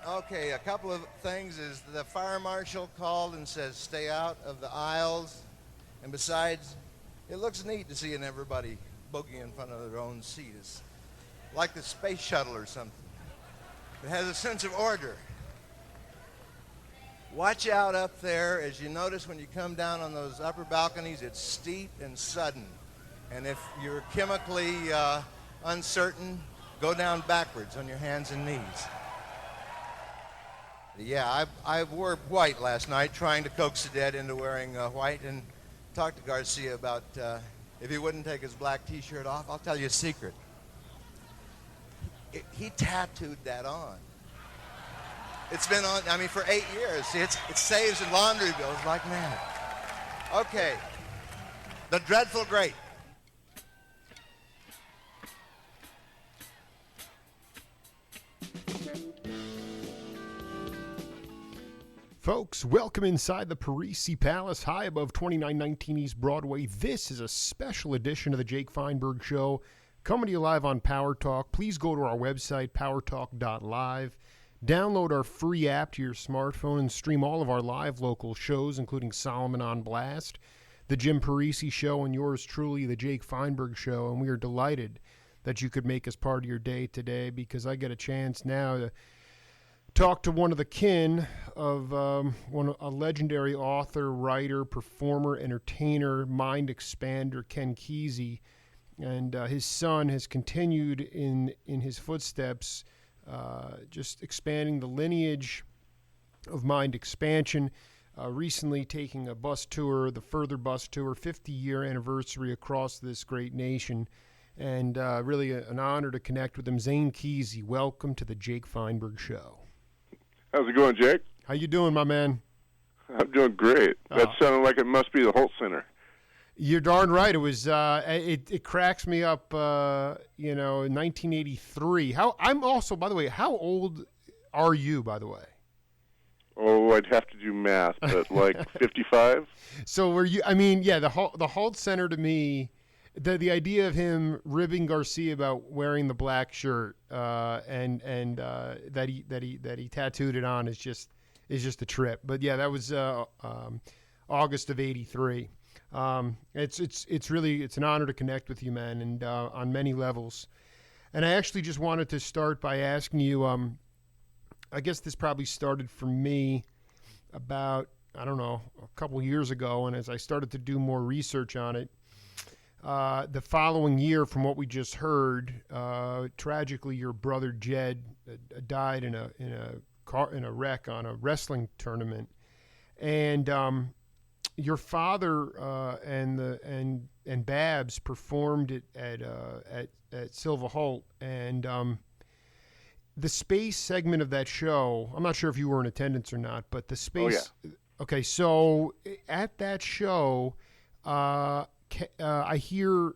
Okay, a couple of things is the fire marshal called and says stay out of the aisles. And besides, it looks neat to see everybody boogie in front of their own seat. It's like the space shuttle or something. It has a sense of order. Watch out up there. As you notice when you come down on those upper balconies, it's steep and sudden. And if you're chemically uncertain, go down backwards on your hands and knees. Yeah, I wore white last night, trying to coax the dead into wearing white, and talked to Garcia about if he wouldn't take his black T-shirt off. I'll tell you a secret. He tattooed that on. It's been on, for 8 years. See, it saves in laundry bills like mad. Okay, the Dreadful Great. Folks, welcome inside the Parisi Palace, high above 2919 East Broadway. This is a special edition of the Jake Feinberg Show, coming to you live on Power Talk. Please go to our website, powertalk.live. Download our free app to your smartphone and stream all of our live local shows, including Solomon on Blast, the Jim Parisi Show, and yours truly, the Jake Feinberg Show. And we are delighted that you could make us part of your day today, because I get a chance now to talk to one of the kin of a legendary author, writer, performer, entertainer, mind expander, Ken Kesey. And his son has continued in his footsteps, just expanding the lineage of mind expansion, recently taking a bus tour, the Furthur bus tour, 50-year anniversary across this great nation. And really an honor to connect with him. Zane Kesey, welcome to the Jake Feinberg Show. How's it going, Jake? How you doing, my man? I'm doing great. That sounded like it must be the Holt Center. You're darn right. It was. It cracks me up. In 1983. I'm also, by the way. How old are you, by the way? Oh, I'd have to do math, but like 55. So were you? I mean, yeah. The Holt Center to me. The idea of him ribbing Garcia about wearing the black shirt and that he tattooed it on is just a trip. But yeah, that was August of '83. It's an honor to connect with you, man, and on many levels. And I actually just wanted to start by asking you. I guess this probably started for me about a couple years ago, and as I started to do more research on it. The following year, from what we just heard, tragically, your brother Jed died in a wreck on a wrestling tournament, and your father and Babs performed it at Silva Holt, and the space segment of that show. I'm not sure if you were in attendance or not, but the space. Oh, yeah. Okay, so at that show. I hear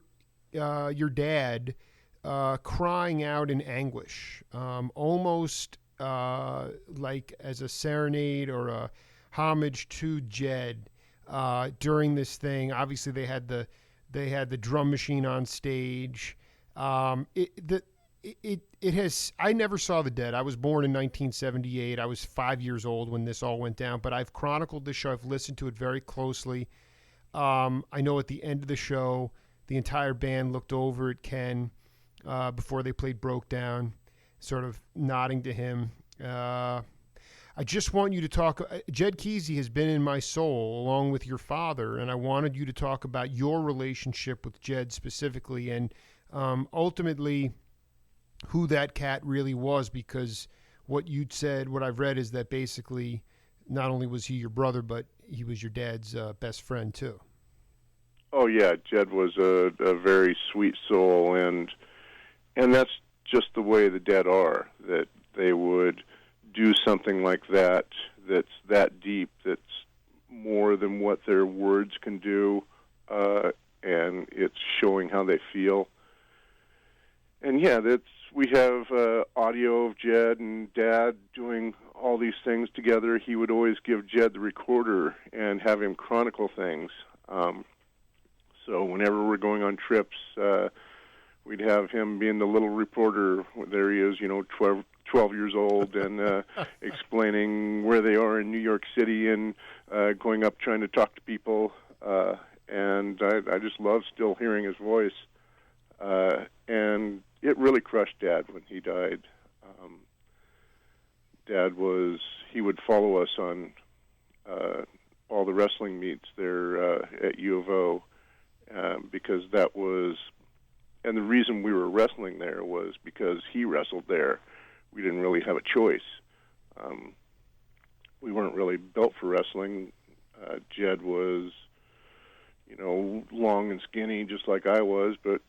your dad crying out in anguish, almost like as a serenade or a homage to Jed during this thing. Obviously, they had the drum machine on stage. It has. I never saw the Dead. I was born in 1978. I was 5 years old when this all went down. But I've chronicled this show. I've listened to it very closely. I know at the end of the show, the entire band looked over at Ken before they played Broke Down, sort of nodding to him. I just want you to talk. Jed Kesey has been in my soul along with your father, and I wanted you to talk about your relationship with Jed specifically and ultimately who that cat really was, because what you'd said, what I've read, is that basically not only was he your brother, but he was your dad's best friend too. Oh yeah, Jed was a very sweet soul, and that's just the way the Dead are. That they would do something like that's that deep, that's more than what their words can do, and it's showing how they feel. And yeah, we have audio of Jed and Dad doing all these things together. He would always give Jed the recorder and have him chronicle things. So whenever we're going on trips, we'd have him being the little reporter. There he is, 12 years old and explaining where they are in New York City and going up trying to talk to people. And I just love still hearing his voice. And it really crushed Dad when he died. He would follow us on all the wrestling meets there at U of O because that was, and the reason we were wrestling there was because he wrestled there. We didn't really have a choice. We weren't really built for wrestling. Jed was, long and skinny just like I was, but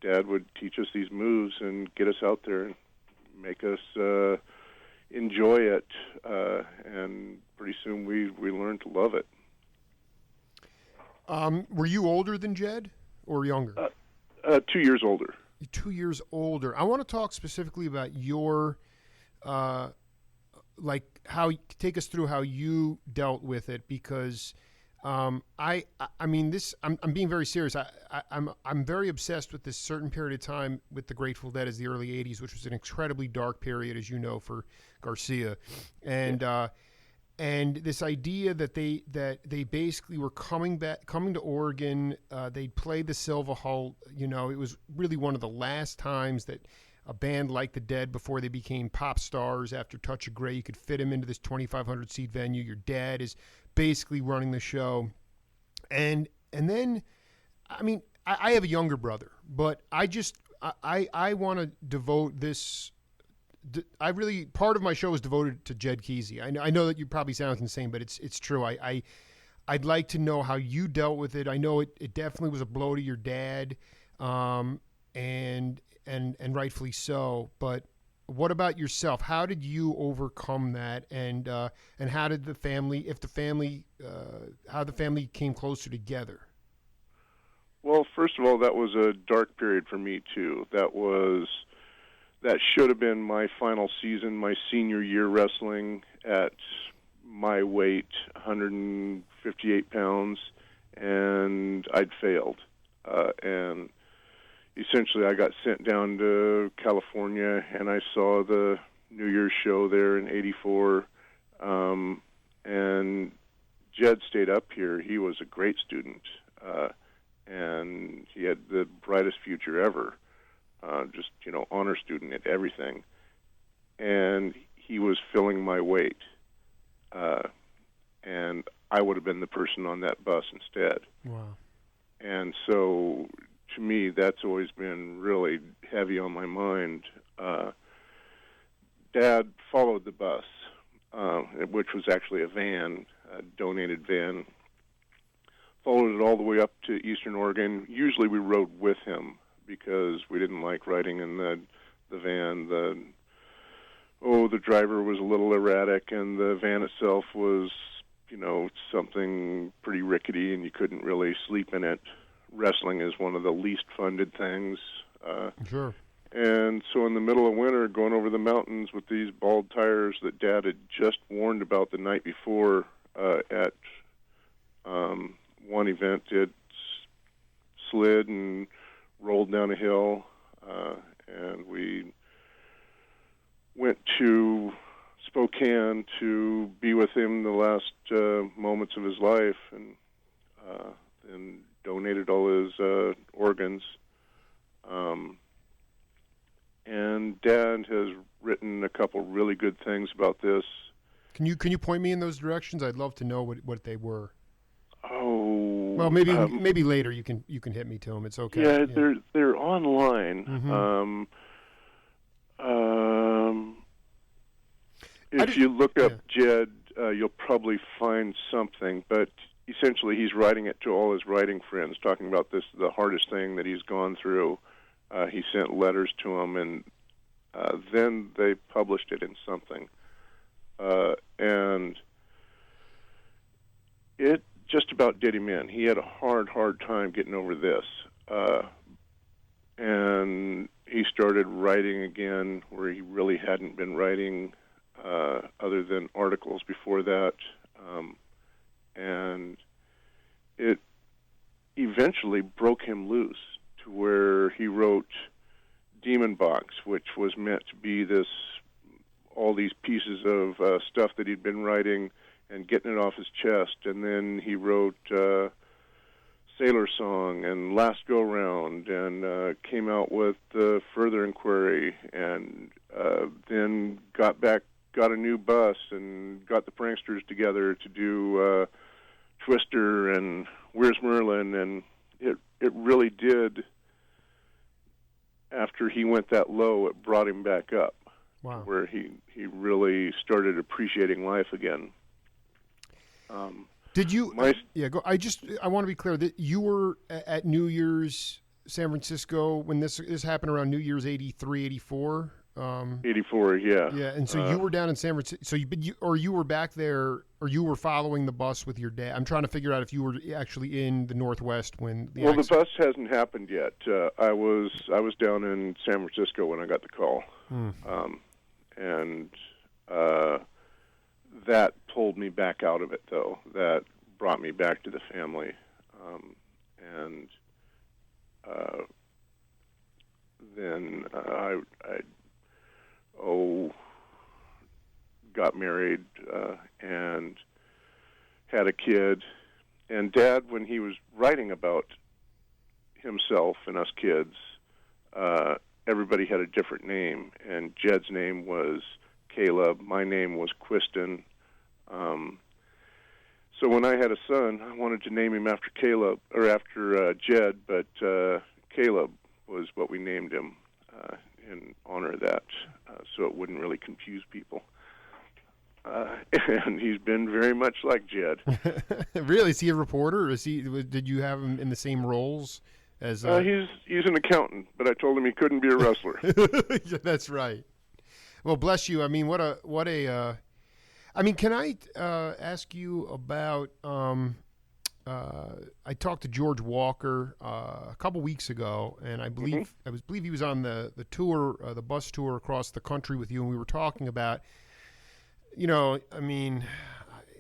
Dad would teach us these moves and get us out there and make us enjoy it, and pretty soon we learned to love it. Were you older than Jed or younger? 2 years older. 2 years older. I want to talk specifically about your, take us through how you dealt with it, because I'm being very serious. I'm very obsessed with this certain period of time with the Grateful Dead as the early '80s, which was an incredibly dark period, as you know, for Garcia, and this idea that they basically were coming to Oregon. They'd played the Silva Hall. It was really one of the last times that a band like the Dead, before they became pop stars after Touch of Grey, you could fit them into this 2,500 seat venue. Your dad is basically running the show, and then, I have a younger brother, but I want to devote this. Part of my show is devoted to Jed Kesey. I know that you probably sound insane, but it's true. I'd like to know how you dealt with it. I know it definitely was a blow to your dad, and rightfully so. But what about yourself? How did you overcome that? And how did how the family came closer together? Well, first of all, that was a dark period for me too. That should have been my final season, my senior year wrestling at my weight, 158 pounds, and I'd failed. And essentially I got sent down to California, and I saw the New Year's show there in '84. And Jed stayed up here. He was a great student, and he had the brightest future ever. Just, honor student at everything. And he was filling my weight. And I would have been the person on that bus instead. Wow. And so, to me, that's always been really heavy on my mind. Dad followed the bus, which was actually a van, a donated van. Followed it all the way up to Eastern Oregon. Usually we rode with him, because we didn't like riding in the van. The driver was a little erratic, and the van itself was, something pretty rickety, and you couldn't really sleep in it. Wrestling is one of the least funded things. Sure. And so in the middle of winter, going over the mountains with these bald tires that Dad had just warned about the night before at one event, it slid and rolled down a hill, and we went to Spokane to be with him the last moments of his life, and donated all his organs. And Dad has written a couple really good things about this. Can you point me in those directions? I'd love to know what they were. Oh, well, maybe later you can hit me to them. It's okay. Yeah, they're online. Mm-hmm. If you look up Jed, you'll probably find something. But essentially, he's writing it to all his writing friends, talking about this, the hardest thing that he's gone through. He sent letters to them, and then they published it in something. And it just about did him in. He had a hard time getting over this. And he started writing again where he really hadn't been writing other than articles before that. And it eventually broke him loose to where he wrote Demon Box, which was meant to be this all these pieces of stuff that he'd been writing and getting it off his chest. And then he wrote Sailor Song and Last Go Round, and came out with Furthur Inquiry, and then got a new bus and got the Pranksters together to do Twister and Where's Merlin, and it really did. After he went that low, it brought him back up. Wow. Where he really started appreciating life again. Did you? Go. I want to be clear that you were at New Year's San Francisco when this happened around New Year's 83, 84. 84, yeah. Yeah, and so you were down in San Francisco. So you were back there, or you were following the bus with your dad. I'm trying to figure out if you were actually in the Northwest when the the bus hasn't happened yet. I was down in San Francisco when I got the call, and that pulled me back out of it. Though that brought me back to the family, and then I got married and had a kid. And Dad, when he was writing about himself and us kids, everybody had a different name. And Jed's name was Caleb. My name was Quiston. So when I had a son, I wanted to name him after Caleb, or after Jed, but Caleb was what we named him in honor of that, so it wouldn't really confuse people. And he's been very much like Jed. Really? Is he a reporter? Or did you have him in the same roles as? He's an accountant, but I told him he couldn't be a wrestler. That's right. Well, bless you. I mean, what a. I mean, can I ask you about? I talked to George Walker a couple weeks ago, and I believe he was on the tour, the bus tour across the country with you, and we were talking about, I mean,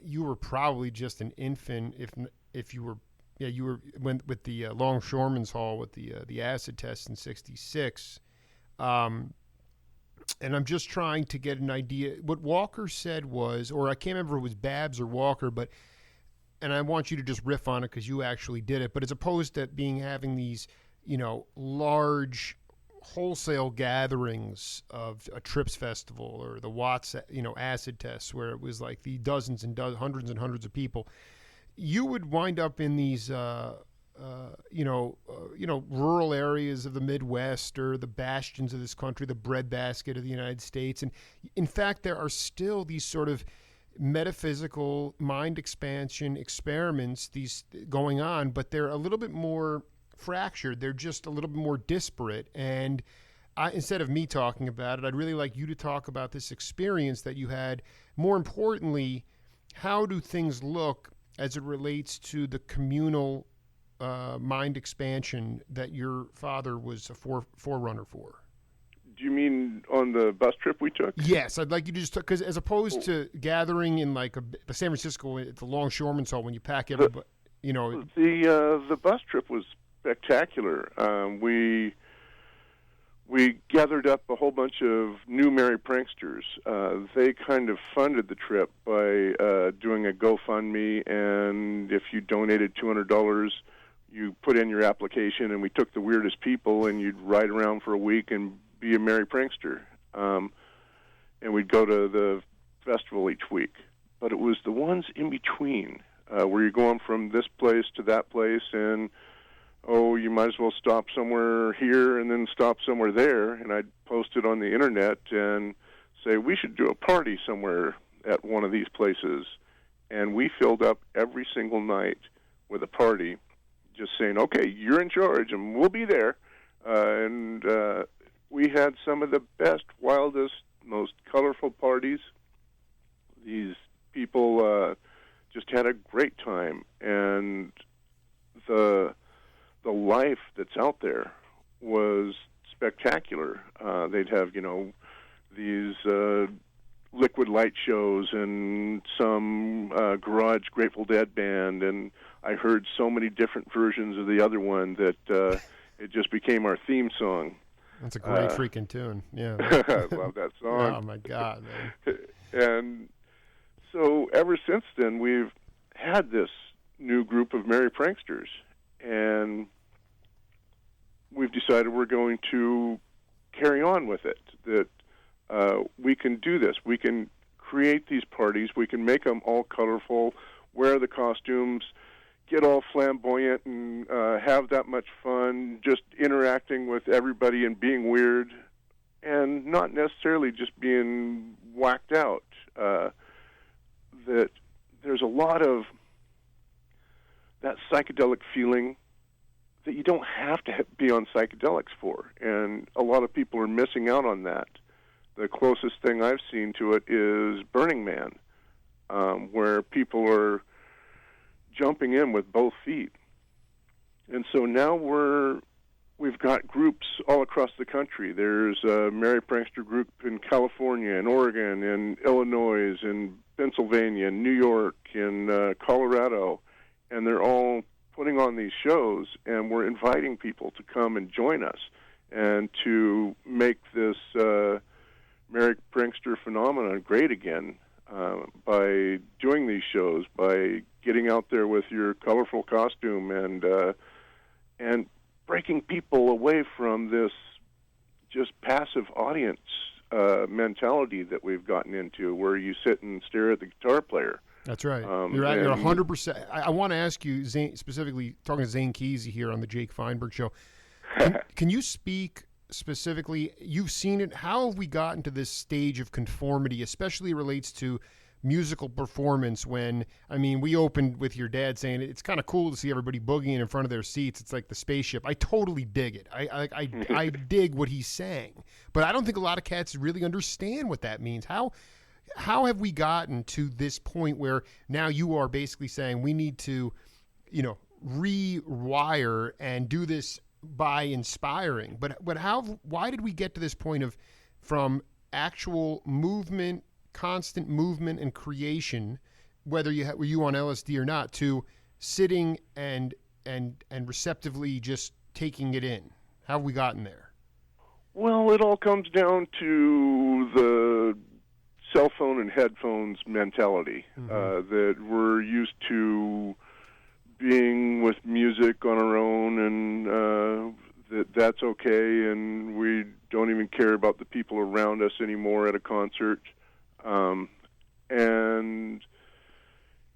you were probably just an infant if you were, you were with the Longshoremen's Hall with the acid test in '66, and I'm just trying to get an idea. What Walker said was, or I can't remember if it was Babs or Walker, but. And I want you to just riff on it because you actually did it. But as opposed to having these, large wholesale gatherings of a Trips Festival or the Watts, acid tests where it was like the dozens and hundreds and hundreds of people, you would wind up in these, rural areas of the Midwest or the bastions of this country, the breadbasket of the United States. And in fact, there are still these sort of metaphysical mind expansion experiments these going on, but they're a little bit more fractured. They're just a little bit more disparate. And instead of me talking about it, I'd really like you to talk about this experience that you had. More importantly, how do things look as it relates to the communal mind expansion that your father was a forerunner for? Do you mean on the bus trip we took? Yes, I'd like you to just because as opposed to gathering in like the San Francisco at the Longshoremen's Hall when you pack everybody, The bus trip was spectacular. We gathered up a whole bunch of new merry pranksters. They kind of funded the trip by doing a GoFundMe, and if you donated $200, you put in your application, and we took the weirdest people, and you'd ride around for a week and be a merry prankster, and we'd go to the festival each week. But it was the ones in between, where you're going from this place to that place, and you might as well stop somewhere here and then stop somewhere there. And I'd post it on the internet and say, we should do a party somewhere at one of these places. And we filled up every single night with a party, just saying, okay, you're in charge, and we'll be there. And we had some of the best, wildest, most colorful parties. These people just had a great time, and the life that's out there was spectacular. They'd have, these liquid light shows and some garage Grateful Dead band, and I heard so many different versions of the other one that it just became our theme song. That's a great freaking tune. Yeah. I love that song. Oh my God, man. And so ever since then, we've had this new group of merry pranksters, and we've decided we're going to carry on with it, that we can do this. We can create these parties. We can make them all colorful, wear the costumes, get all flamboyant, and have that much fun just interacting with everybody and being weird, and not necessarily just being whacked out. That there's a lot of that psychedelic feeling that you don't have to be on psychedelics for, and a lot of people are missing out on that. The closest thing I've seen to it is Burning Man, where people are jumping in with both feet. And so now we've got groups all across the country. There's a Merry Prankster group in California, in Oregon, in Illinois, in Pennsylvania, in New York, in Colorado, and they're all putting on these shows, and we're inviting people to come and join us and to make this Merry Prankster phenomenon great again by doing these shows, by getting out there with your colorful costume and breaking people away from this just passive audience mentality that we've gotten into, where you sit and stare at the guitar player. That's right. You're 100%. I want to ask you, Zane, specifically talking to Zane Kesey here on the Jake Feinberg Show. Can you speak specifically? You've seen it. How have we gotten to this stage of conformity, especially relates to musical performance? When, I mean, we opened with your dad saying it's kind of cool to see everybody boogieing in front of their seats. It's like the spaceship. I totally dig it. I dig what he's saying, but I don't think a lot of cats really understand what that means. How have we gotten to this point where now you are basically saying we need to, rewire and do this by inspiring? But why did we get to this point of, from actual movement, constant movement and creation, whether were you on LSD or not, to sitting and receptively just taking it in? How have we gotten there? Well, it all comes down to the cell phone and headphones mentality, that we're used to being with music on our own, and that's okay, and we don't even care about the people around us anymore at a concert. And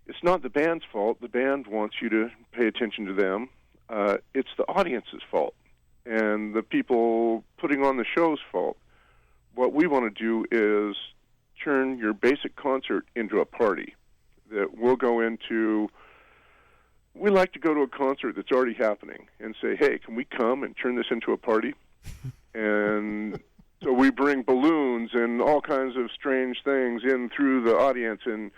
it's not the band's fault. The band wants you to pay attention to them. It's the audience's fault and the people putting on the show's fault. What we want to do is turn your basic concert into a party that we'll go into. We like to go to a concert that's already happening and say, hey, can we come and turn this into a party? And so we bring balloons and all kinds of strange things in through the audience and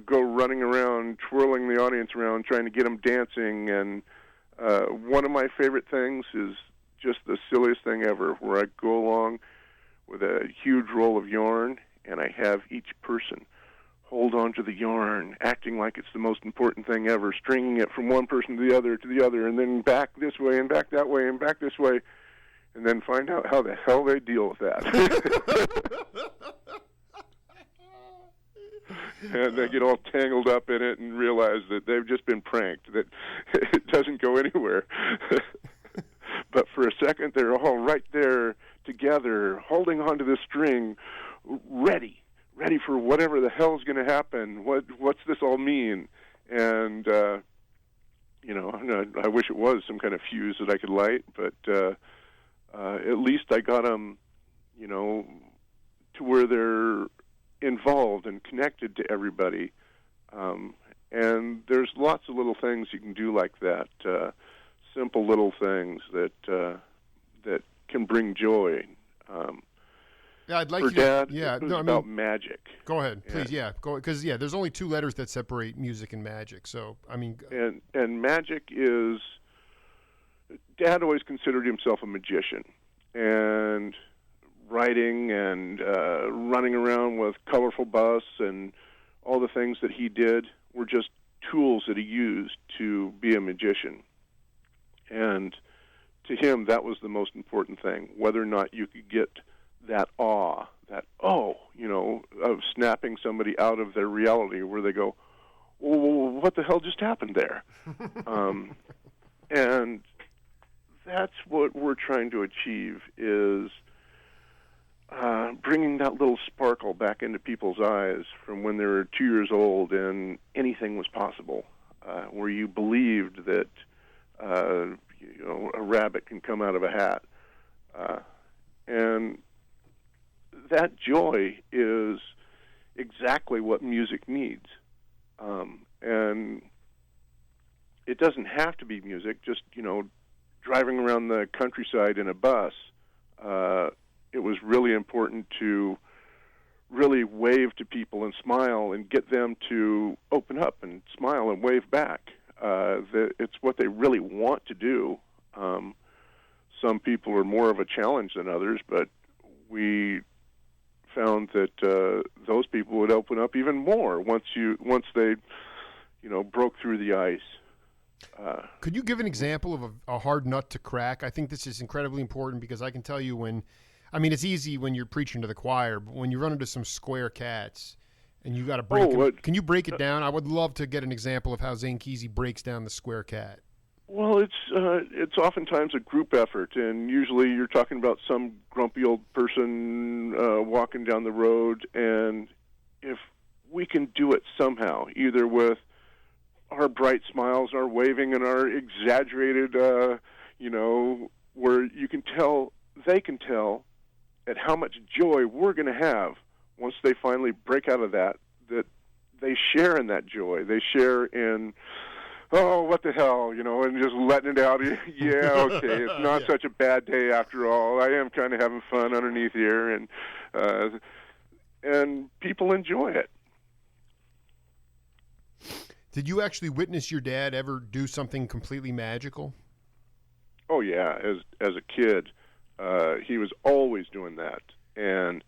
go running around, twirling the audience around, trying to get them dancing. And one of my favorite things is just the silliest thing ever, where I go along with a huge roll of yarn, and I have each person hold on to the yarn, acting like it's the most important thing ever, stringing it from one person to the other, and then back this way and back that way and back this way, and then find out how the hell they deal with that. And they get all tangled up in it and realize that they've just been pranked, that it doesn't go anywhere. But for a second, they're all right there together, holding onto the string, ready for whatever the hell's going to happen. What's this all mean? And I wish it was some kind of fuse that I could light, but at least I got them, to where they're involved and connected to everybody. And there's lots of little things you can do like that, simple little things that can bring joy. Yeah, I'd like for you Dad, to. Yeah, it was about magic. Go ahead, please. Yeah, go, because there's only two letters that separate music and magic. So I mean, and magic is. Dad always considered himself a magician, and writing and running around with colorful busts and all the things that he did were just tools that he used to be a magician. And to him, that was the most important thing, whether or not you could get that awe, that, of snapping somebody out of their reality where they go, well, what the hell just happened there? And that's what we're trying to achieve, is bringing that little sparkle back into people's eyes from when they were 2 years old and anything was possible, where you believed that a rabbit can come out of a hat. And that joy is exactly what music needs. And it doesn't have to be music, just, driving around the countryside in a bus. It was really important to really wave to people and smile and get them to open up and smile and wave back. It's what they really want to do. Some people are more of a challenge than others, but we found that those people would open up even more once they broke through the ice. Could you give an example of a hard nut to crack? I think this is incredibly important, because I can tell you it's easy when you're preaching to the choir, but when you run into some square cats and you got to break them, can you break it down? I would love to get an example of how Zane Kesey breaks down the square cat. Well, it's oftentimes a group effort, and usually you're talking about some grumpy old person walking down the road, and if we can do it somehow, either with our bright smiles, our waving, and our exaggerated, where you can tell, they can tell at how much joy we're going to have once they finally break out of that they share in that joy. They share in, oh, what the hell, and just letting it out. Yeah, okay, it's not such a bad day after all. I am kind of having fun underneath here, and people enjoy it. Did you actually witness your dad ever do something completely magical? Oh, yeah. As a kid, he was always doing that, and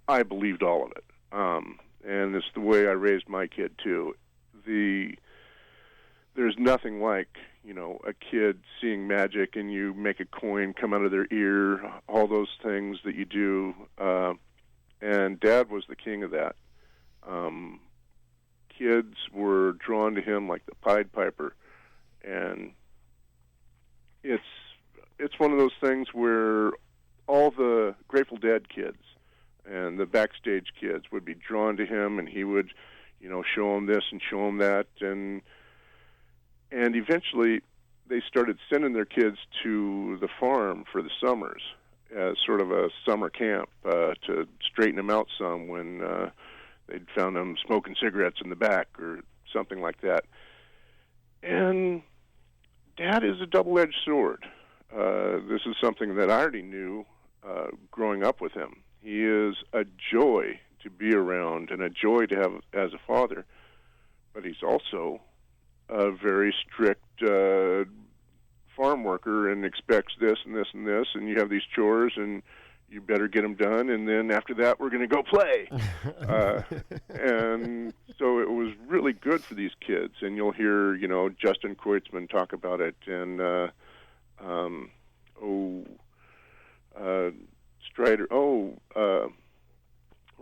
I believed all of it. And it's the way I raised my kid, too. There's nothing like, a kid seeing magic and you make a coin come out of their ear, all those things that you do. And Dad was the king of that. Kids were drawn to him like the Pied Piper. And it's one of those things where all the Grateful Dead kids and the backstage kids would be drawn to him, and he would, show them this and show them that, and eventually they started sending their kids to the farm for the summers as sort of a summer camp to straighten them out some when they'd found them smoking cigarettes in the back or something like that. And Dad is a double-edged sword. This is something that I already knew growing up with him. He is a joy to be around and a joy to have as a father, but he's also a very strict farm worker and expects this and this and this, and you have these chores and you better get them done, and then after that we're going to go play. And so it was really good for these kids, and you'll hear, Justin Kreutzmann talk about it, and Strider,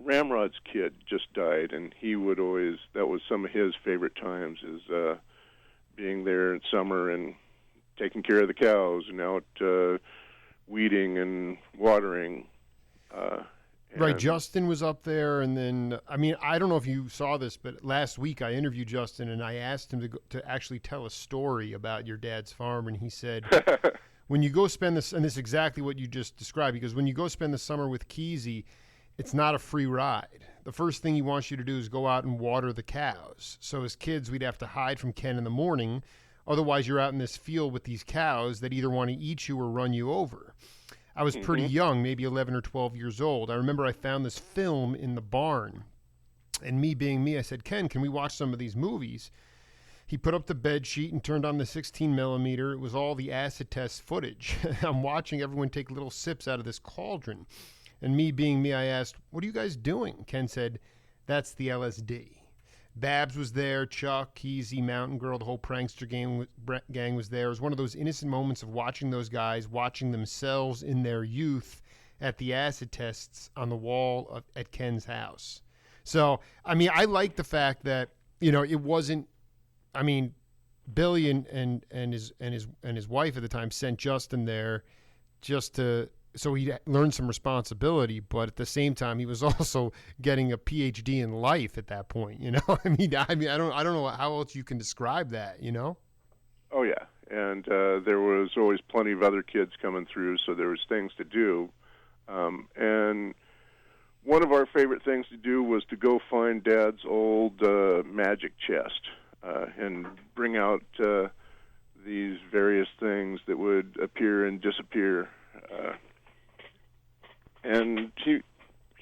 Ramrod's kid just died, and he would always, that was some of his favorite times, is being there in summer and taking care of the cows and out weeding and watering. Right, Justin was up there, and then, I don't know if you saw this, but last week I interviewed Justin, and I asked him to actually tell a story about your dad's farm, and he said, when you go spend this, and this is exactly what you just described, because when you go spend the summer with Kesey, it's not a free ride. The first thing he wants you to do is go out and water the cows. So as kids, we'd have to hide from Ken in the morning. Otherwise, you're out in this field with these cows that either want to eat you or run you over. I was pretty young, maybe 11 or 12 years old. I remember I found this film in the barn. And me being me, I said, Ken, can we watch some of these movies? He put up the bed sheet and turned on the 16 millimeter. It was all the acid test footage. I'm watching everyone take little sips out of this cauldron. And me being me, I asked, what are you guys doing? Ken said, that's the LSD. Babs was there, Chuck, Kesey, Mountain Girl, the whole Prankster gang was there. It was one of those innocent moments of watching those guys, watching themselves in their youth at the acid tests on the wall at Ken's house. So, I mean, I like the fact that, it wasn't, I mean, Billy and his wife at the time sent Justin there just so he learned some responsibility, but at the same time he was also getting a PhD in life at that point. I mean, I don't know how else you can describe that. Oh yeah, and there was always plenty of other kids coming through, so there was things to do. And one of our favorite things to do was to go find Dad's old magic chest and bring out these various things that would appear and disappear. And he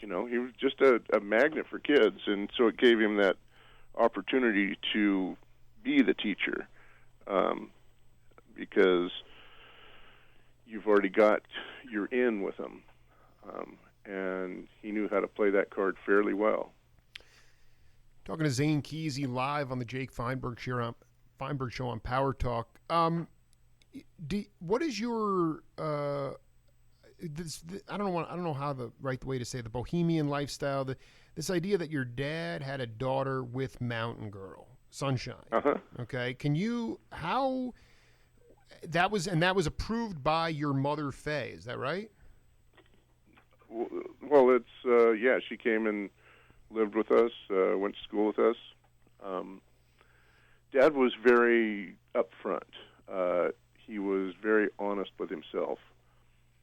was just a magnet for kids, and so it gave him that opportunity to be the teacher, because you've already got your in with him, and he knew how to play that card fairly well. Talking to Zane Kesey live on the Jake Feinberg Show on Power Talk. What is your I don't know how the right way to say the bohemian lifestyle. This idea that your dad had a daughter with Mountain Girl, Sunshine. Uh-huh. Okay, how that was approved by your mother, Faye? Is that right? Well, it's she came and lived with us, went to school with us. Dad was very upfront. He was very honest with himself.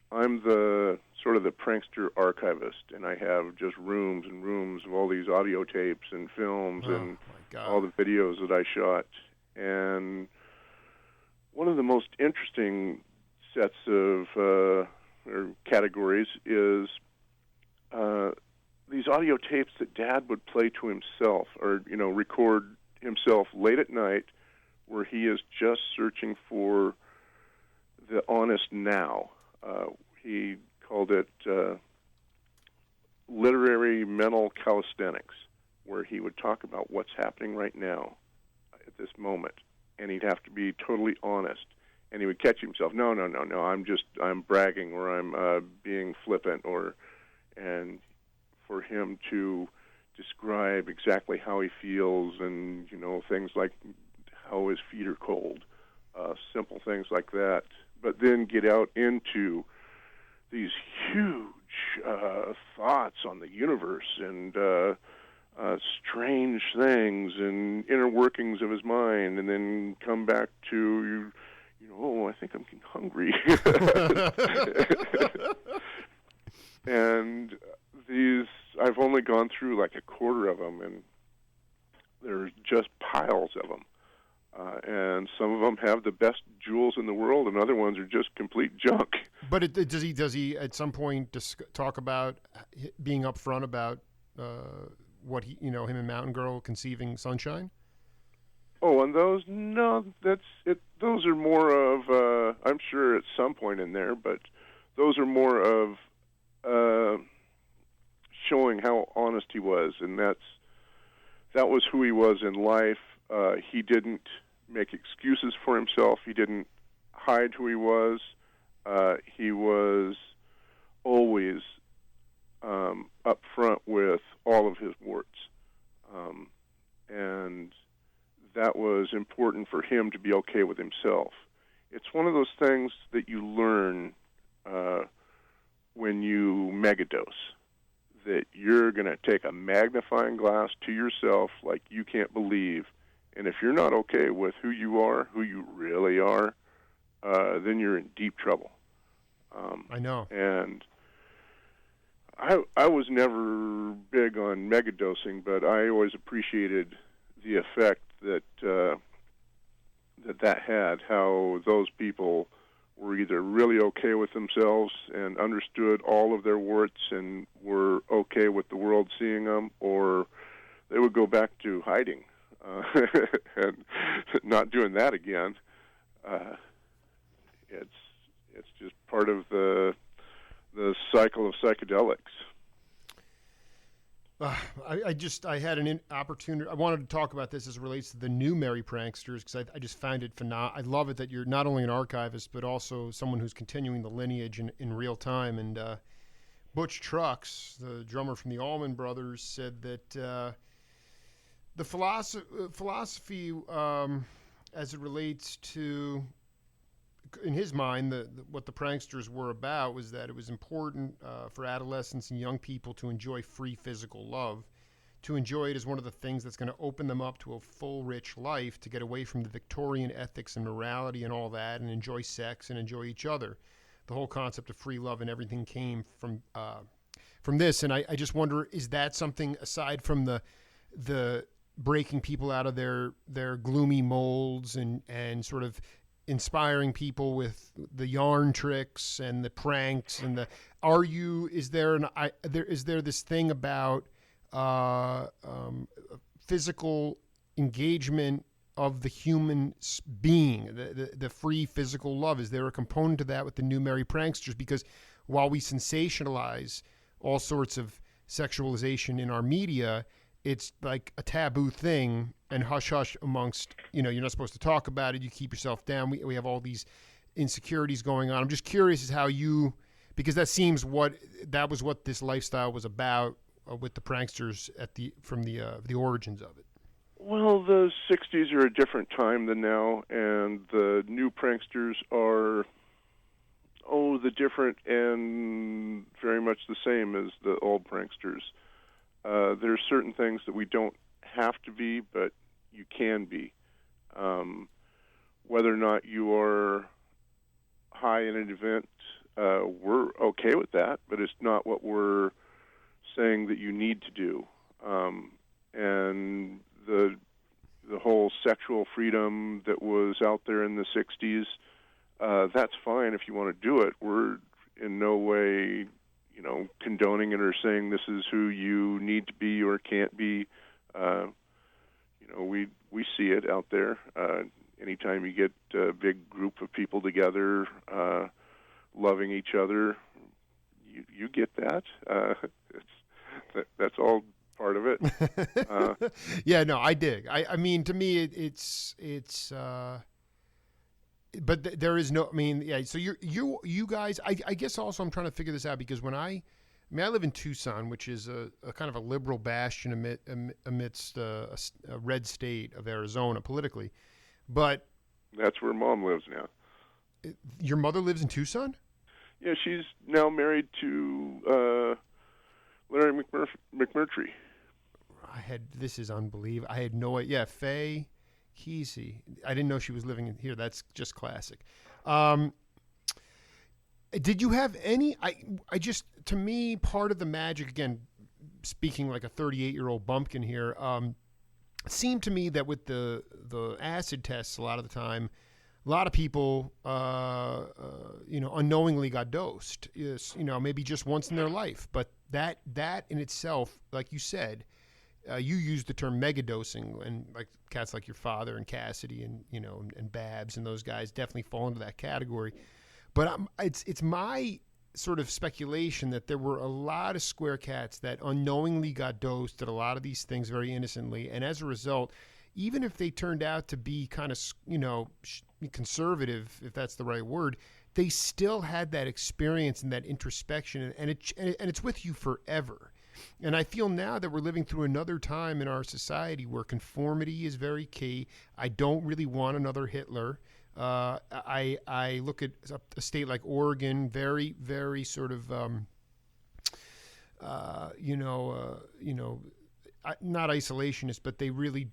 I'm the sort of the prankster archivist, and I have just rooms and rooms of all these audio tapes and films and all the videos that I shot. And one of the most interesting sets of or categories is these audio tapes that Dad would play to himself, or record himself late at night, where he is just searching for the honest now. He called it literary mental calisthenics, where he would talk about what's happening right now at this moment, and he'd have to be totally honest. And he would catch himself, no, I'm bragging, or I'm being flippant, and for him to describe exactly how he feels, and things like how his feet are cold, simple things like that. But then get out into these huge thoughts on the universe and strange things and inner workings of his mind, and then come back to, I think I'm getting hungry. And these, I've only gone through like a quarter of them, and there's just piles of them. And some of them have the best jewels in the world, and other ones are just complete junk. But does he at some point talk about being upfront about what him and Mountain Girl conceiving Sunshine? Oh, and those, no, that's it. Those are more of, I'm sure at some point in there, but those are more of showing how honest he was, and that was who he was in life. He didn't make excuses for himself. He didn't hide who he was. He was always up front with all of his warts. And that was important for him to be okay with himself. It's one of those things that you learn when you megadose, that you're going to take a magnifying glass to yourself like you can't believe. And if you're not okay with who you are, who you really are, then you're in deep trouble. I know. And I was never big on megadosing, but I always appreciated the effect that that had, how those people were either really okay with themselves and understood all of their warts and were okay with the world seeing them, or they would go back to hiding and not doing that again. It's just part of the cycle of psychedelics. I had an opportunity. I wanted to talk about this as it relates to the new Merry Pranksters because I just find it phenomenal. I love it that you're not only an archivist but also someone who's continuing the lineage in real time. And Butch Trucks, the drummer from the Allman Brothers, said that the philosophy as it relates to, in his mind, what the Pranksters were about was that it was important for adolescents and young people to enjoy free physical love, to enjoy it as one of the things that's going to open them up to a full, rich life, to get away from the Victorian ethics and morality and all that, and enjoy sex and enjoy each other. The whole concept of free love and everything came from this. And I just wonder, is that something aside from the breaking people out of their gloomy molds and sort of inspiring people with the yarn tricks and the pranks and is there this thing about physical engagement of the human being, the free physical love? Is there a component to that with the new Merry Pranksters? Because while we sensationalize all sorts of sexualization in our media, it's like a taboo thing and hush hush amongst, you're not supposed to talk about it. You keep yourself down. We have all these insecurities going on. I'm just curious as how because that seems that was what this lifestyle was about with the Pranksters from the origins of it. Well, the 60s are a different time than now, and the new Pranksters are, the different and very much the same as the old Pranksters. There's certain things that we don't have to be, but you can be. Whether or not you are high in an event, we're okay with that, but it's not what we're saying that you need to do. And the whole sexual freedom that was out there in the 60s, that's fine if you want to do it. We're in no way condoning it or saying this is who you need to be or can't be. We see it out there. Anytime you get a big group of people together, loving each other, you get that. That's all part of it. Yeah, no, I dig. I mean, to me, it's. But there is no. I mean, yeah. So you guys. I guess also I'm trying to figure this out because I live in Tucson, which is a kind of a liberal bastion amidst a red state of Arizona politically, but that's where Mom lives now. Your mother lives in Tucson? Yeah, she's now married to Larry McMurtry. This is unbelievable. I had no idea. Yeah, Faye Kesey. I didn't know she was living in here. That's just classic. Did you have any? To me, part of the magic, again, speaking like a 38-year-old bumpkin here, it seemed to me that with the acid tests, a lot of the time, a lot of people, unknowingly got dosed. Maybe just once in their life, but that in itself, like you said. You used the term megadosing, and like cats like your father and Cassidy and and Babs and those guys definitely fall into that category. But it's my sort of speculation that there were a lot of square cats that unknowingly got dosed at a lot of these things very innocently, and as a result, even if they turned out to be kind of conservative, if that's the right word, they still had that experience and that introspection, and it's with you forever. And I feel now that we're living through another time in our society where conformity is very key. I don't really want another Hitler. I look at a state like Oregon, very, very sort of, not isolationist, but they really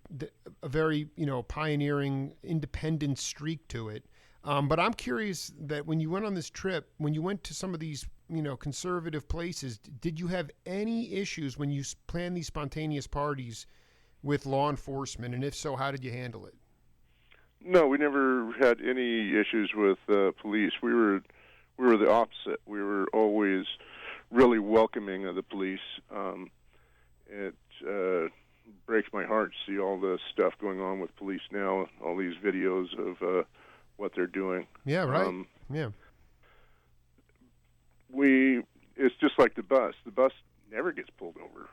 a very pioneering independent streak to it. But I'm curious that when you went on this trip, when you went to some of these conservative places, did you have any issues when you planned these spontaneous parties with law enforcement? And if so, how did you handle it? No, we never had any issues with police. We were the opposite. We were always really welcoming of the police. It breaks my heart to see all the stuff going on with police now, all these videos of what they're doing. Yeah, right. Yeah. It's just like the bus. The bus never gets pulled over,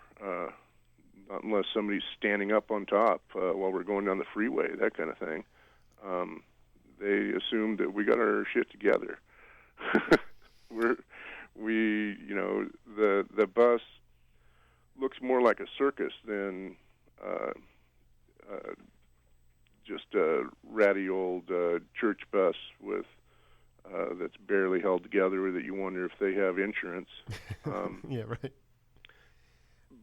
not unless somebody's standing up on top while we're going down the freeway, that kind of thing. They assume that we got our shit together. The bus looks more like a circus than just a ratty old church bus with that's barely held together that you wonder if they have insurance. Yeah, right.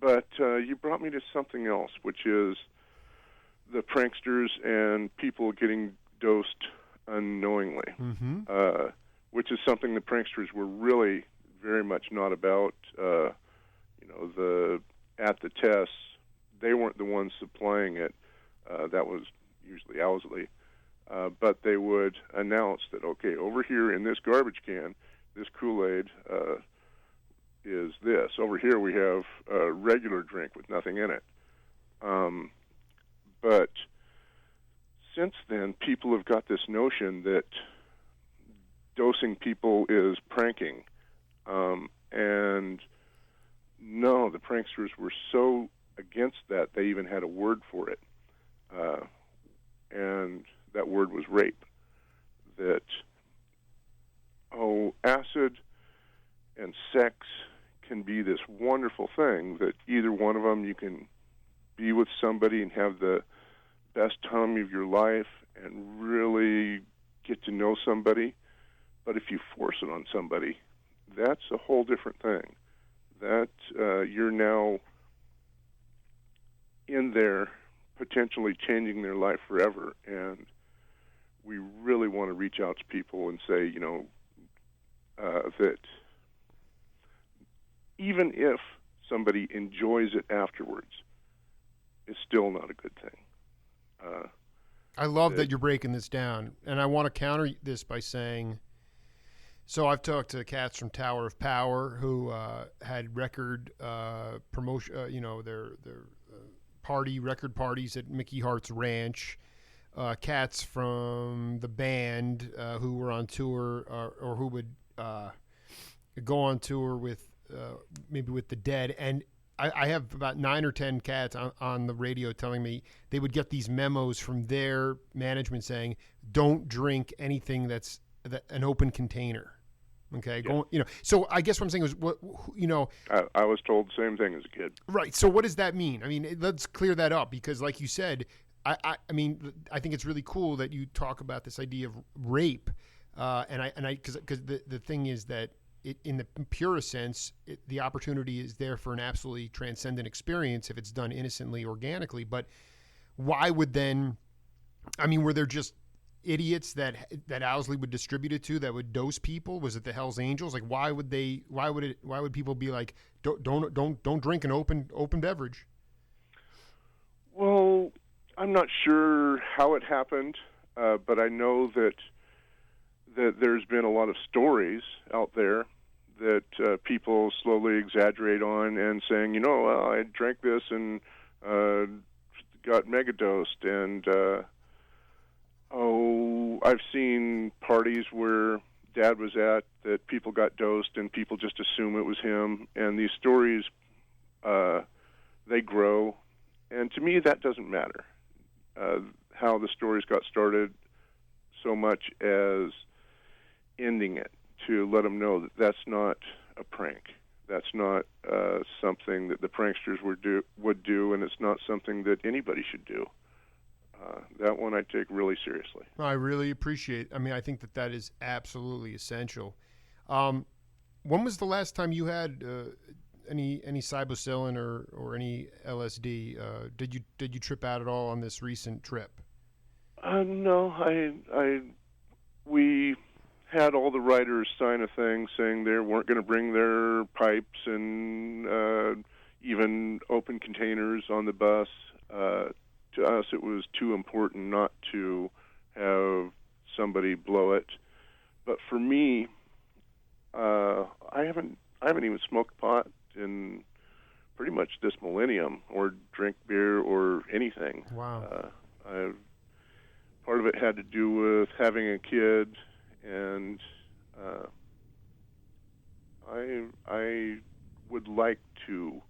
But you brought me to something else, which is the pranksters and people getting dosed unknowingly, which is something the pranksters were really very much not about. At the tests, they weren't the ones supplying it. That was usually Owsley. But they would announce that, okay, over here in this garbage can, this Kool-Aid is this. Over here we have a regular drink with nothing in it. But since then, people have got this notion that dosing people is pranking. And no, the pranksters were so against that, they even had a word for it. And that word was rape. That, acid and sex can be this wonderful thing that either one of them, you can be with somebody and have the best time of your life and really get to know somebody. But if you force it on somebody, that's a whole different thing. That you're now in there potentially changing their life forever. And we really want to reach out to people and say, that even if somebody enjoys it afterwards, it's still not a good thing. I love that you're breaking this down, and I want to counter this by saying, so I've talked to cats from Tower of Power who had record promotion, their record parties at Mickey Hart's Ranch. Cats from the band who were on tour or who would go on tour with maybe with the Dead. And I have about 9 or 10 cats on the radio telling me they would get these memos from their management saying, don't drink anything that's an open container. Okay. Yeah. So I guess what I'm saying is, I was told the same thing as a kid. Right. So what does that mean? I mean, let's clear that up, because like you said, I think it's really cool that you talk about this idea of rape. Because the thing is that in the purest sense, the opportunity is there for an absolutely transcendent experience if it's done innocently, organically. But why would then? I mean, were there just idiots that Owsley would distribute it to that would dose people? Was it the Hells Angels? Like, why would people be like, don't drink an open beverage? Well, I'm not sure how it happened, but I know that there's been a lot of stories out there that people slowly exaggerate on and saying, I drank this and got megadosed. And, I've seen parties where Dad was at that people got dosed and people just assume it was him. And these stories, they grow. And to me, that doesn't matter, how the stories got started, so much as ending it, to let them know that that's not a prank. That's not something that the pranksters would do, and it's not something that anybody should do. That one I take really seriously. I really appreciate. I mean, I think that is absolutely essential. When was the last time you had any psilocybin or any LSD? Did you trip out at all on this recent trip? No, we had all the writers sign a thing saying they weren't going to bring their pipes and even open containers on the bus. To us, it was too important not to have somebody blow it. But for me, I haven't even smoked pot in pretty much this millennium, or drink beer or anything. Wow. Part of it had to do with having a kid, and I would like to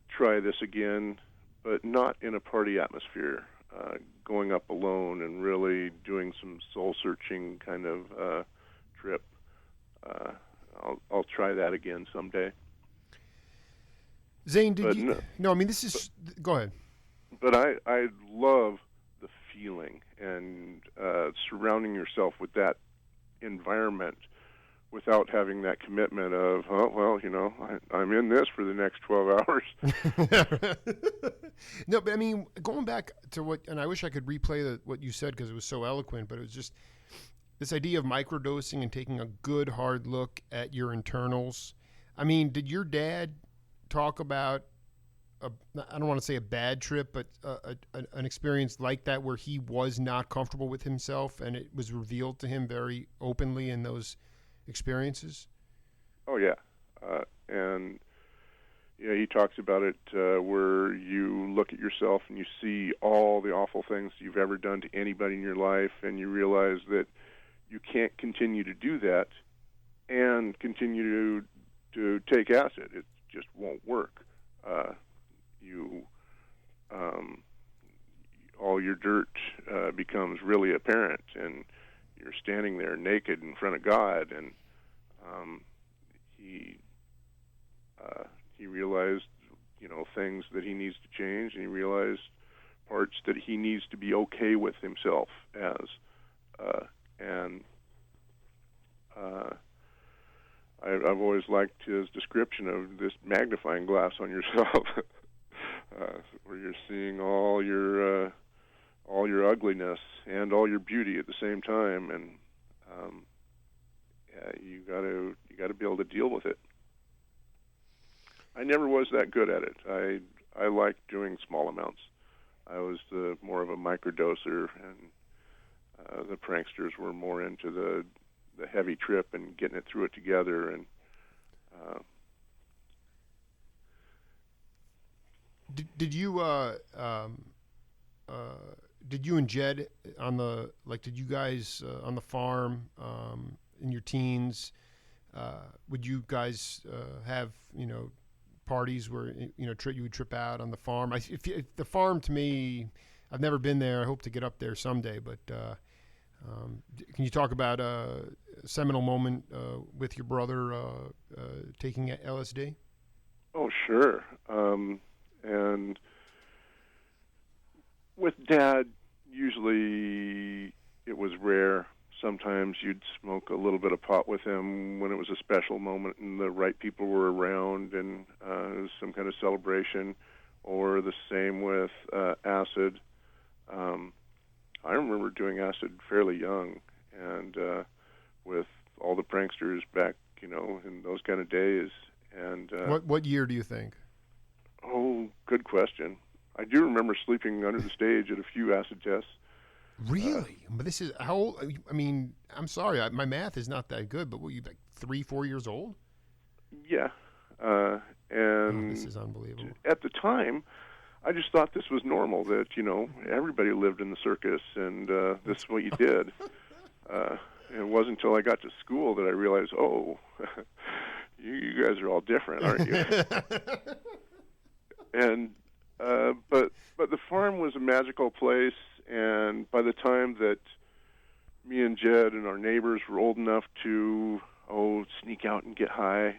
try this again, but not in a party atmosphere. Going up alone and really doing some soul-searching kind of trip. I'll try that again someday. Zane, no, I mean, this is... go ahead. But I love the feeling and surrounding yourself with that environment without having that commitment of, oh, well, you know, I'm in this for the next 12 hours. No, but I mean, going back to what, and I wish I could replay what you said because it was so eloquent, but it was just this idea of microdosing and taking a good hard look at your internals. I mean, did your dad talk about, I don't want to say a bad trip, but an experience like that where he was not comfortable with himself and it was revealed to him very openly in those experiences? Oh, yeah. And yeah, he talks about it where you look at yourself and you see all the awful things you've ever done to anybody in your life, and you realize that you can't continue to do that and continue to take acid. It just won't work. All your dirt becomes really apparent, and you're standing there naked in front of God, and he realized, you know, things that he needs to change, and he realized parts that he needs to be okay with himself as, and I've always liked his description of this magnifying glass on yourself, where you're seeing all your ugliness and all your beauty at the same time, and you gotta be able to deal with it. I never was that good at it. I liked doing small amounts. I was more of a microdoser, and the pranksters were more into the heavy trip and getting it through it together. And did you and Jed did you guys on the farm in your teens? Would you guys have, you know, parties where, you know, you would trip out on the farm? If the farm, to me, I've never been there. I hope to get up there someday. But can you talk about a seminal moment with your brother taking LSD? Oh, sure. And with Dad, usually it was rare. Sometimes you'd smoke a little bit of pot with him when it was a special moment and the right people were around and it was some kind of celebration, or the same with acid. I remember doing acid fairly young, and with all the pranksters back, you know, in those kind of days. And what year do you think? Oh, good question. I do remember sleeping under the stage at a few acid tests. Really? But this is how old? I mean, I'm sorry, my math is not that good, but were you like 3-4 years old? Yeah. And this is unbelievable. At the time, I just thought this was normal, that, you know, everybody lived in the circus and this is what you did. It wasn't until I got to school that I realized, oh, you guys are all different, aren't you? And but the farm was a magical place, and by the time that me and Jed and our neighbors were old enough to sneak out and get high,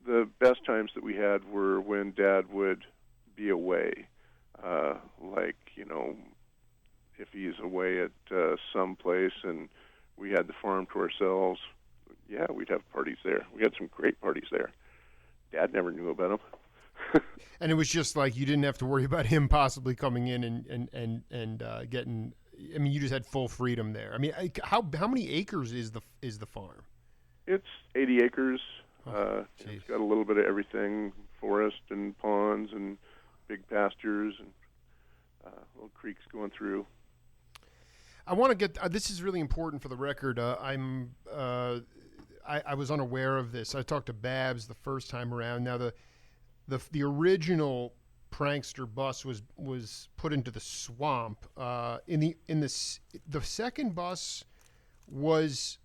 the best times that we had were when Dad would be away, like, you know, if he's away at some place and we had the farm to ourselves, yeah, we'd have parties there. We had some great parties there. Dad never knew about them. And it was just like you didn't have to worry about him possibly coming in and getting. I mean, you just had full freedom there. I mean, how many acres is the farm? It's 80 acres. It's got a little bit of everything: forest and ponds and big pastures and little creeks going through. I want to get. This is really important for the record. I was unaware of this. I talked to Babs the first time around. Now the original prankster bus was put into the swamp. The second bus was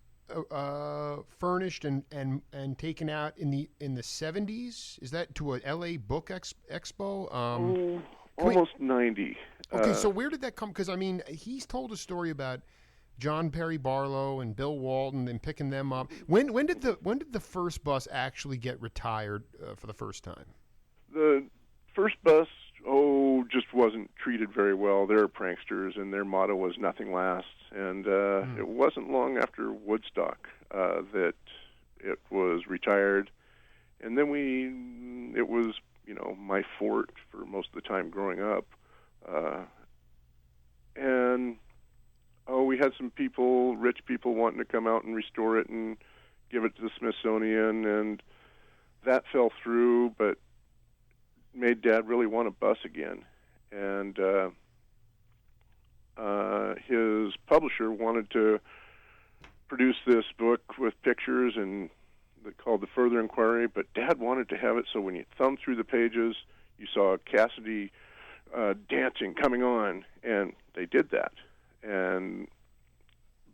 furnished and taken out in the 70s? Is that to a LA book expo? Almost 90. Okay, so where did that come? Because I mean, he's told a story about John Perry Barlow and Bill Walton and picking them up. When did the first bus actually get retired for the first time? The first bus, just wasn't treated very well. They're pranksters, and their motto was "Nothing lasts." And it wasn't long after Woodstock that it was retired. And then it was, my fort for most of the time growing up. And we had some rich people wanting to come out and restore it and give it to the Smithsonian, and that fell through, but made Dad really want a bus again. And his publisher wanted to produce this book with pictures and called the Furthur Inquiry, but Dad wanted to have it so when you thumbed through the pages, you saw Cassidy dancing coming on, and they did that.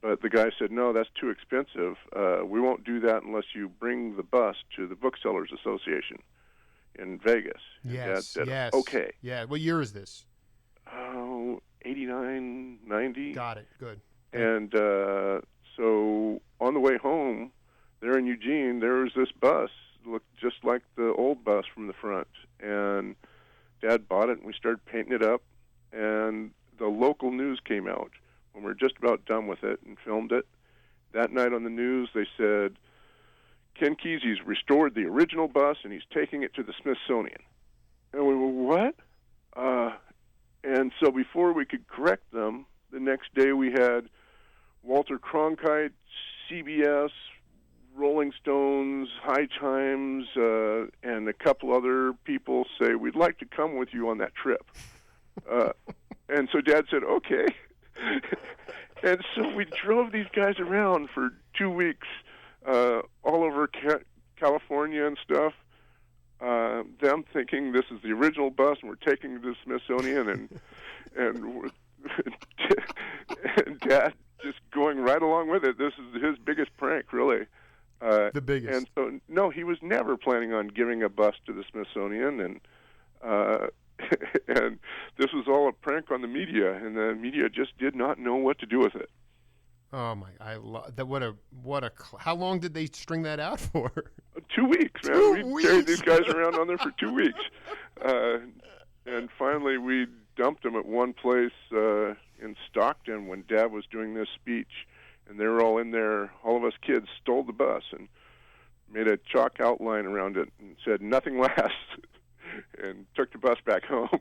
But the guy said, no, that's too expensive. We won't do that unless you bring the bus to the Booksellers Association in Vegas. Yes, Dad said, yes. okay. Yeah, what year is this? 89, 90. Got it, good. And so on the way home, there in Eugene, there was this bus, looked just like the old bus from the front. And Dad bought it, and we started painting it up. And the local news came out when we were just about done with it and filmed it. That night on the news, they said, Ken Kesey's restored the original bus, and he's taking it to the Smithsonian. And we were, what? And so before we could correct them, the next day we had Walter Cronkite, CBS, Rolling Stones, High Times, and a couple other people say, we'd like to come with you on that trip. And so Dad said, okay. And so we drove these guys around for 2 weeks, all over California and stuff, them thinking this is the original bus and we're taking it to the Smithsonian, and Dad just going right along with it. This is his biggest prank, really. The biggest. And so, no, he was never planning on giving a bus to the Smithsonian, and and this was all a prank on the media, and the media just did not know what to do with it. Oh my! I love that. How long did they string that out for? 2 weeks, man. 2 We carried weeks? these guys around on there for 2 weeks, and finally we dumped them at one place in Stockton when Dad was doing this speech, and they were all in there. All of us kids stole the bus and made a chalk outline around it and said "Nothing lasts," and took the bus back home.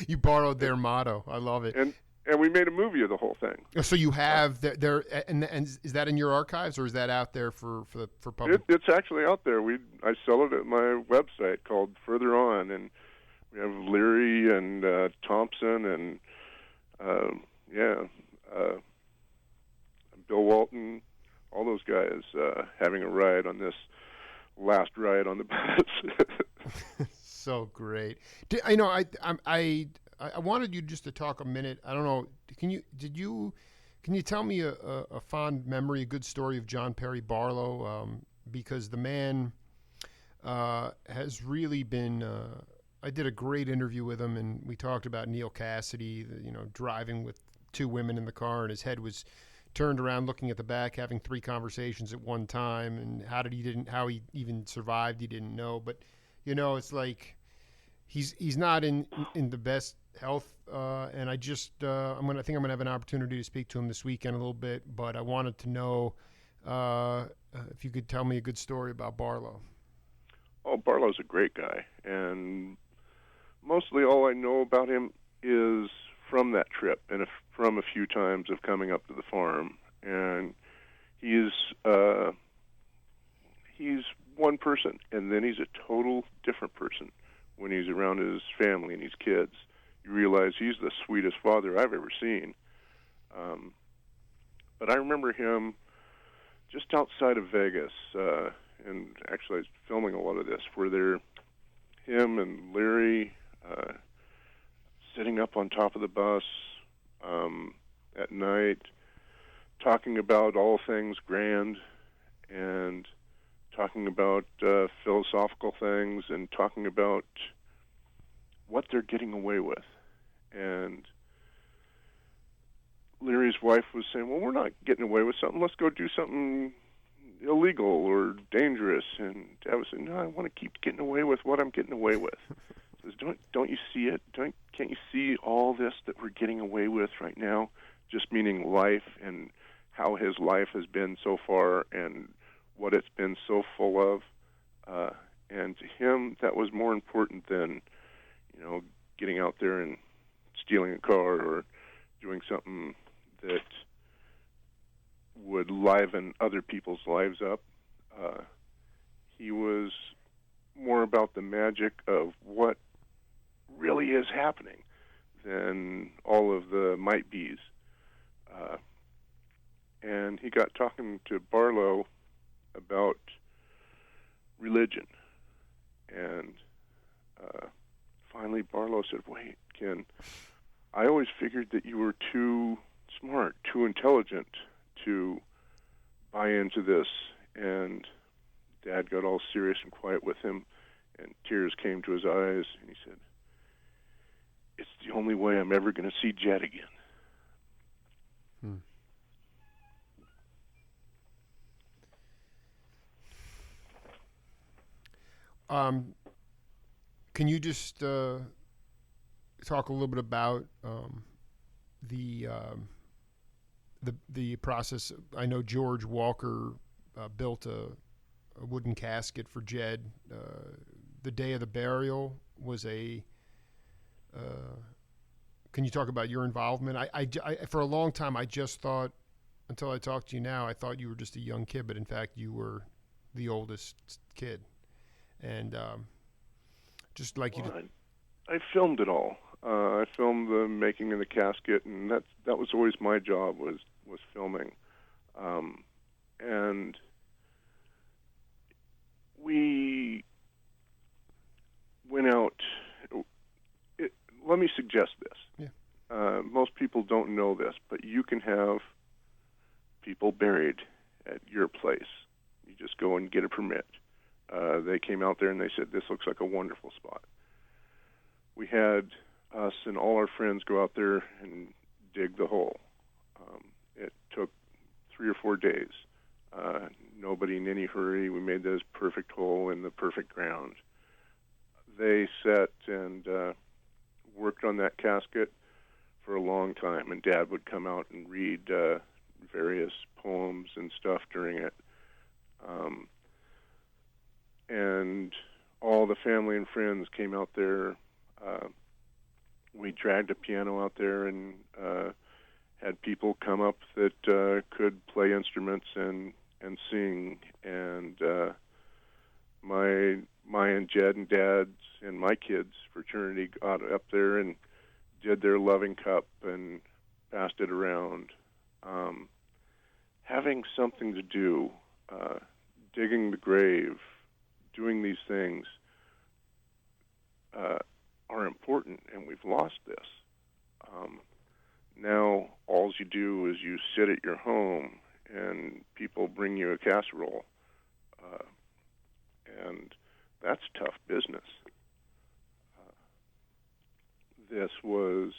You borrowed their motto. I love it. And we made a movie of the whole thing. So you have there, and is that in your archives or is that out there for public? It's actually out there. I sell it at my website called Furthur On, and we have Leary and Thompson and Bill Walton, all those guys having a ride on this last ride on the bus. So great. I wanted you just to talk a minute. I don't know. Can you tell me a fond memory, a good story of John Perry Barlow? Because the man has really been. I did a great interview with him, and we talked about Neil Cassidy. Driving with two women in the car, and his head was turned around, looking at the back, having 3 conversations at one time, and how he even survived, he didn't know. But it's like he's not in the best health, and I think I'm gonna have an opportunity to speak to him this weekend a little bit. But I wanted to know if you could tell me a good story about Barlow. Oh, Barlow's a great guy, and mostly all I know about him is from that trip and from a few times of coming up to the farm. And he's one person, and then he's a total different person when he's around his family and his kids. You realize he's the sweetest father I've ever seen. But I remember him just outside of Vegas, and actually I was filming a lot of this, where him and Leary sitting up on top of the bus at night, talking about all things grand and talking about philosophical things and talking about what they're getting away with. And Leary's wife was saying, well, we're not getting away with something. Let's go do something illegal or dangerous. And Dad was saying, no, I want to keep getting away with what I'm getting away with. He says, don't you see it? Can't you see all this that we're getting away with right now? Just meaning life and how his life has been so far and what it's been so full of. And to him, that was more important than, getting out there and stealing a car or doing something that would liven other people's lives up. He was more about the magic of what really is happening than all of the might-be's. And he got talking to Barlow about religion. And finally Barlow said, wait, Ken, I always figured that you were too smart, too intelligent to buy into this. And Dad got all serious and quiet with him, and tears came to his eyes, and he said, it's the only way I'm ever going to see Jed again. Can you just talk a little bit about the process? I know George Walker built a wooden casket for Jed. The day of the burial was a. Can you talk about your involvement? I for a long time I just thought, until I talked to you now, I thought you were just a young kid, but in fact you were the oldest kid. And just like you. I filmed it all. I filmed the making of the casket, and that was always my job was filming. And we went out. Let me suggest this. Yeah. Most people don't know this, but you can have people buried at your place. You just go and get a permit. They came out there and they said, this looks like a wonderful spot. We had us and all our friends go out there and dig the hole. It took 3 or 4 days. Nobody in any hurry. We made this perfect hole in the perfect ground. They sat and worked on that casket for a long time, and Dad would come out and read various poems and stuff during it. And all the family and friends came out there. We dragged a piano out there and had people come up that could play instruments and sing. And my and Jed and Dad's and my kids' fraternity got up there and did their loving cup and passed it around. Having something to do, digging the grave, doing these things are important, and we've lost this. Now, all you do is you sit at your home, and people bring you a casserole, and that's tough business. This was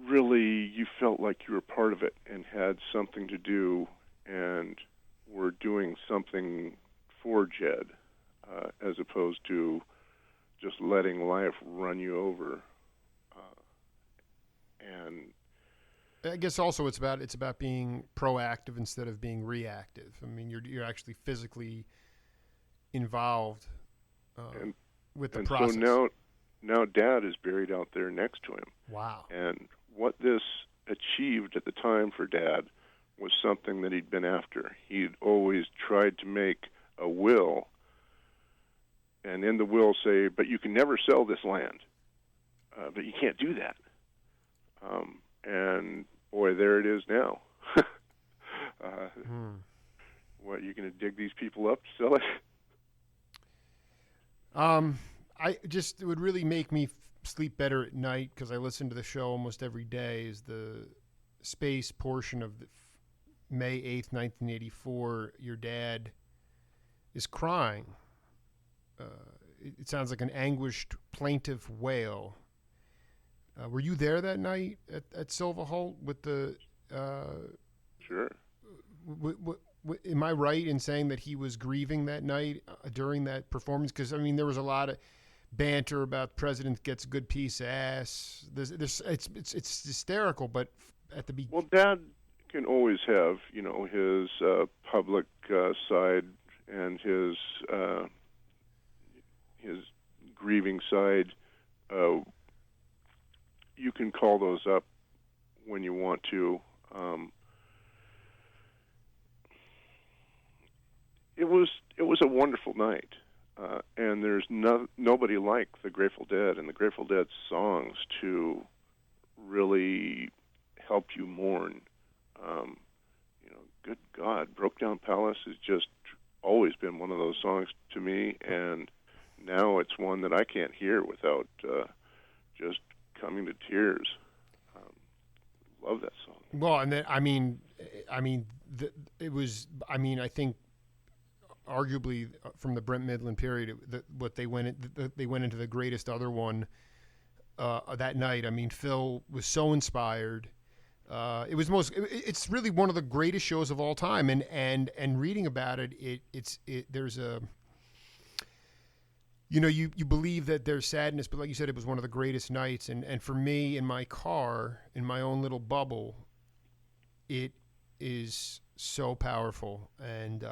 really, you felt like you were part of it and had something to do, and were doing something for Jed, as opposed to just letting life run you over. And I guess also it's about being proactive instead of being reactive. I mean, you're actually physically involved with the process. So now Dad is buried out there next to him. Wow. And what this achieved at the time for Dad was something that he'd been after. He'd always tried to make a will, and in the will say, but you can never sell this land. But you can't do that. And boy, there it is now. What, you going to dig these people up, sell it? It would really make me sleep better at night, because I listen to the show almost every day, is the space portion of the May 8th, 1984, your dad is crying. It sounds like an anguished, plaintive wail. Were you there that night at Silver Holt with the? Sure. Am I right in saying that he was grieving that night during that performance? Because I mean, there was a lot of banter about president gets a good piece of ass. It's hysterical, but at the beginning. Well, Dad can always have, his public side and his grieving side. You can call those up when you want to. It was a wonderful night, and there's nobody like the Grateful Dead and the Grateful Dead's songs to really help you mourn. Good God, Broke Down Palace has just always been one of those songs to me, and now it's one that I can't hear without just coming to tears. Love that song. Well, and then it was. I mean, I think arguably from the Brent Midland period, they went into the greatest other one that night. I mean, Phil was so inspired. It's really one of the greatest shows of all time, and reading about it, there's a, you believe that there's sadness, but like you said, it was one of the greatest nights, and for me in my car, in my own little bubble, it is so powerful, and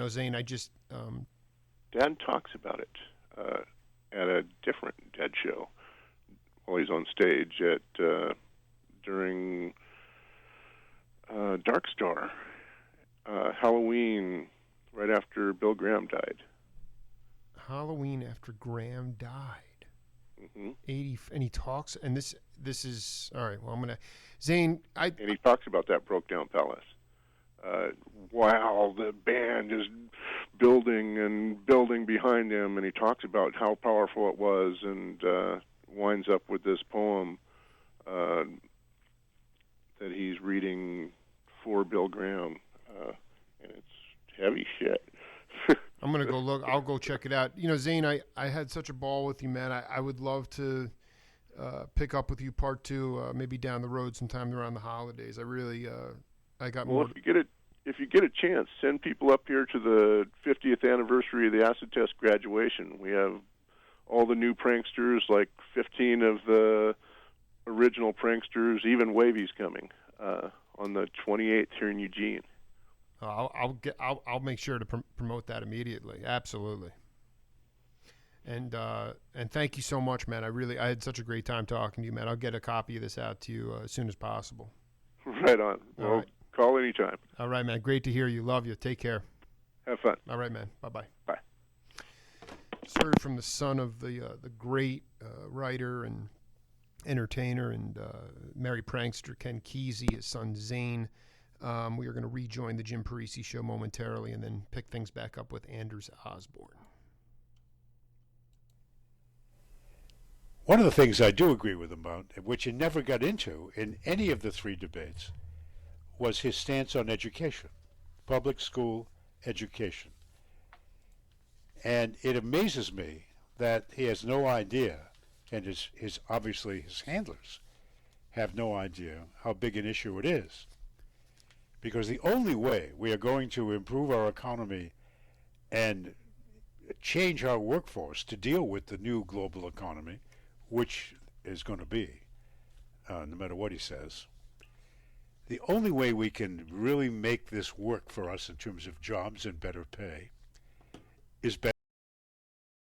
Zane, I just Dad talks about it at a different Dead show while he's on stage during Dark Star, Halloween, right after Bill Graham died. Halloween after Graham died. Mm-hmm. 80, and he talks, and this is all right. Well, I'm gonna Zane. And he talks about that Broke Down Palace. While the band is building and building behind him, and he talks about how powerful it was, and winds up with this poem that he's reading for Bill Graham, and it's heavy shit. I'm gonna go look. I'll go check it out. Zane, I had such a ball with you, man. I would love to pick up with you part 2, maybe down the road sometime around the holidays. I really, I got more. Well, if you get a chance, send people up here to the 50th anniversary of the acid test graduation. We have all the new pranksters, like 15 of the original pranksters, even Wavy's coming on the 28th here in Eugene. I'll make sure to promote that immediately. Absolutely. And thank you so much, man. I had such a great time talking to you, man. I'll get a copy of this out to you as soon as possible. Right on. Well, all right. Call anytime. All right, man. Great to hear you. Love you. Take care. Have fun. All right, man. Bye-bye. Bye. Heard from the son of the great writer and entertainer and merry prankster Ken Kesey, his son Zane. We are going to rejoin the Jim Parisi show momentarily and then pick things back up with Anders Osborne. One of the things I do agree with him about, which he never got into in any of the 3 debates, was his stance on education, public school education. And it amazes me that he has no idea, and his obviously his handlers have no idea how big an issue it is. Because the only way we are going to improve our economy and change our workforce to deal with the new global economy, which is going to be, no matter what he says, the only way we can really make this work for us in terms of jobs and better pay is better